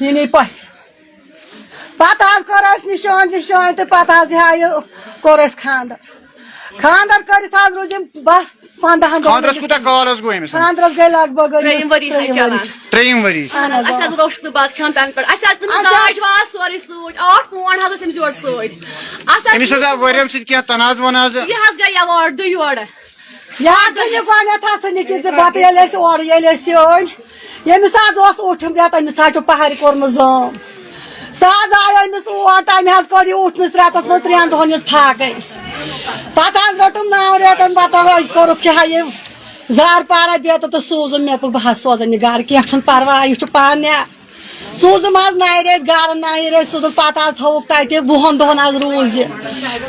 یہ پہ پتہ کور نشان تو پتہ کور خاندر خاندر کرت روزم بس 15 خاندرس کوتاہ کال گو أمس خاندرس گئی لگ بھگ 3 ؤری ترٛیٚیِم ؤری اَسہِ حظ اوس نہٕ بَتہٕ کھیوٚن تَنہٕ پٮ۪ٹھ اَسہِ حظ تٔمِس داج واج سورُے سۭتۍ 8 فون حظ ٲسۍ أمِس یورٕ سۭتۍ أمِس حظ آو ؤرین سۭتۍ کینٛہہ تنازٕ ونازٕ یہِ حظ گٔے یورٕ دُ یورٕ یہ گۄڈنیٚتھ ژھٕنِکھ یہِ پتہٕ ییٚلہِ أسۍ اورٕ ییٚلہِ أسۍ أنۍ ییٚمِس حظ اوس اوٗٹھِم رٮ۪تھ أمِس حظ چھُ پہرِ کوٚرمُت زٲم سُہ حظ آو أمِس اور تٔمۍ حظ کوٚر یہِ اوٗٹھمِس رٮ۪تس منٛز 3 دۄہن یِژ فاقے پتہٕ حظ رٔٹُم 9 رٮ۪تن پتہٕ کوٚرُکھ کیٛاہ یہِ زار پارا بیتہٕ تہٕ سوٗزُم مےٚ بہٕ حظ سوزن یہِ گرٕ کینٛہہ چھُنہٕ پرواے یہِ چھُ پانہٕ سوٗزُم حظ 9 رٮ۪تۍ گرٕ 9 رٮ۪تۍ سوٗزُم پتہٕ حظ تھوُکھ تتہِ 20 دۄہن حظ روٗز یہِ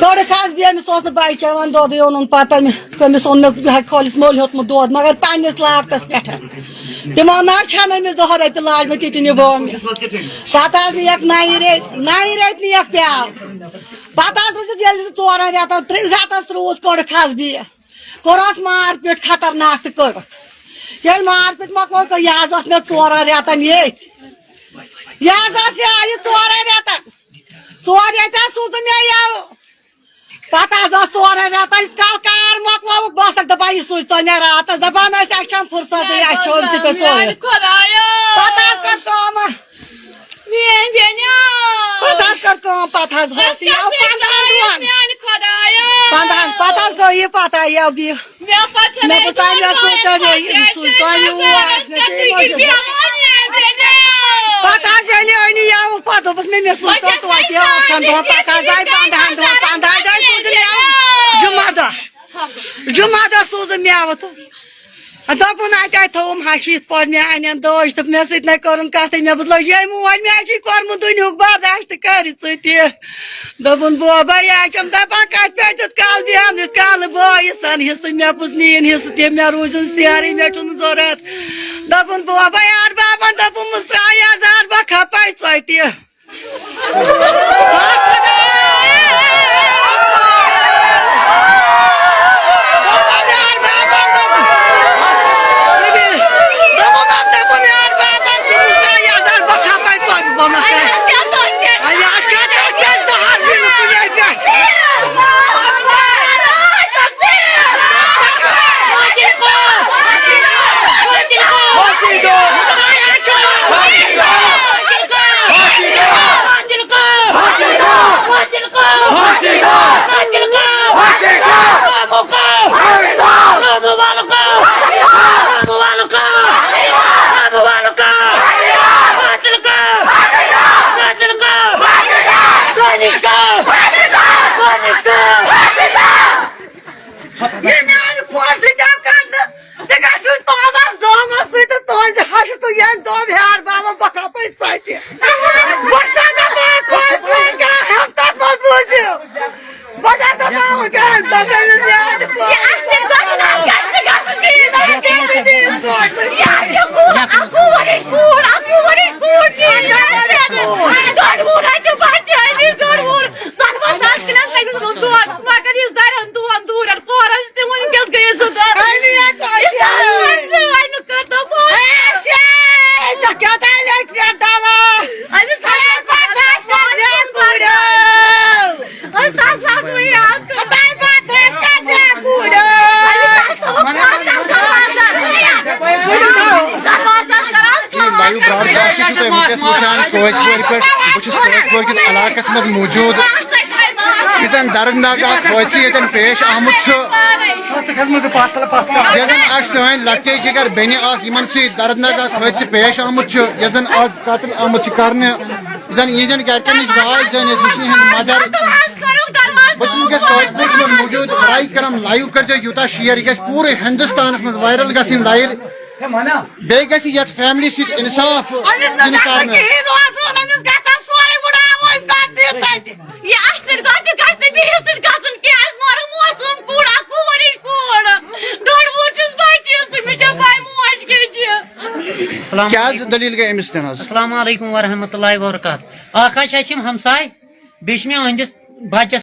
کٔڑٕکھ حظ بیٚیہِ أمِس اوس نہٕ بچہِ چٮ۪وان دۄدٕے اوٚنُن پتہٕ أمِس اوٚن مےٚ یِہوٚے کھٲلِس مٔلۍ ہیوٚتمُت دۄد مگر پننِس لاگتس پٮ۪ٹھ تِمو نہ حظ چھَنہٕ أمِس 10 رۄپیہِ لاجمٕتۍ تِتہِ نِبو مےٚ پتہٕ حظ نِیَکھ 9 رٮ۪تۍ نِیَکھ پیٛاو پتہٕ حظ روٗزِس ییٚلہِ 4 رٮ۪تس روٗز کٔڑٕکھ حظ بیٚیہِ کوٚرہَس مار پیٖٹ خطرناک تہٕ کٔڑٕکھ ییٚلہِ مار پیٖٹ مۄکلوو یہِ حظ ٲس مےٚ 4 رٮ۪تن ییٚتۍ یہِ حظ ٲس یہِ 4 رٮ۪تن 4 رٮ۪تہِ حظ سوٗزُم مےٚ یَوٕ پتہٕ حظ ٲس 4 رٮ۪تن کار مۄکلووُکھ بہٕ ٲسکھ دپان یہِ سوٗزتو مےٚ راتس دپان ٲسۍ اَسہِ چھَنہٕ فرصتٕے اَسہِ چھُ أمسٕے پٮ۪ٹھ سورُے پتہٕ حظ کٔر کٲم پتہٕ حظ کٔر کٲم پتہٕ حظ ٲس یہِ 15 دۄہن پتہٕ حظ گوٚو یہِ پتہٕ آیو بیٚیہِ مےٚ دوٚپ تۄہہِ سوٗزتو پتہٕ حظ ییٚلہِ أنۍ یَوٕ پتہٕ دوٚپُس مےٚ سوٗزتو توتہِ 8 دۄہن پتہٕ حظ آیہِ 15 دۄہن 15 دۄہ سوٗزُم مےٚ جُمعہ دۄہ سوٗزُم مےٚ تہٕ دوٚپُن اَتہِ تھوٚوُم ہَشہِ یِتھ پٲٹھۍ مےٚ اَنٮ۪ن دٲج تہٕ مےٚ سۭتۍ نَے کٔرٕن کَتھٕے مےٚ لٔج ہے موج مےٚ حظ چھُے کوٚرمُت دُنیُہُک برداشت تہٕ کٔرِتھ ژٕ تہِ دوٚپُن بوبا یہِ حظ چھَم دپان کَتہِ پٮ۪ٹھ تیُتھ کال بیٚہم یُتھ کالہٕ بٲیِس سَن حِصہٕ مےٚ پوٚز نِیِن حِصہٕ تہِ مےٚ روٗزِن سیرٕے مےٚ چھُنہٕ ضوٚرتھ دوٚپُن بوبا یار بابن دوٚپُن ترٛاو یزار بہٕ کھپے ژۄتہِ علاقس مز موجود یتن دردناک حٲدثہٕ یتن پیش آمُت یتن اکھ سٲنۍ لۄکٹے جگر بیٚنہِ اکھ یِمن سۭتۍ دردناک حٲدثہٕ پیش آمُت یتن آز قتل آمُت کرنہٕ زن یہندٮ۪ن گرِکٮ۪ن نِش راے زٲنِتھ یہِ چھِ یِہٕنٛز مدر بہٕ چھُس وٕنکٮ۪س قٲدپوٗرِس منٛز موجوٗد لایک کران لایو کٔرۍزیو یوٗتاہ شِیر یہِ گژھِ پوٗرٕ ہندوستانس منٛز وایرل گژھٕنۍ لایِر بیٚیہِ گژھِ یتھ فیملی سۭتۍ انصاف دِنہٕ کرنہٕ کیٛاہ دلیٖل گٔے أمِس تہِ حظ السلام علیکم ورحمۃ اللہ وبرکاتہ اکھ حظ چھِ اَسہِ یِم ہمساے بیٚیہِ چھِ مےٚ أہنٛدِس بچس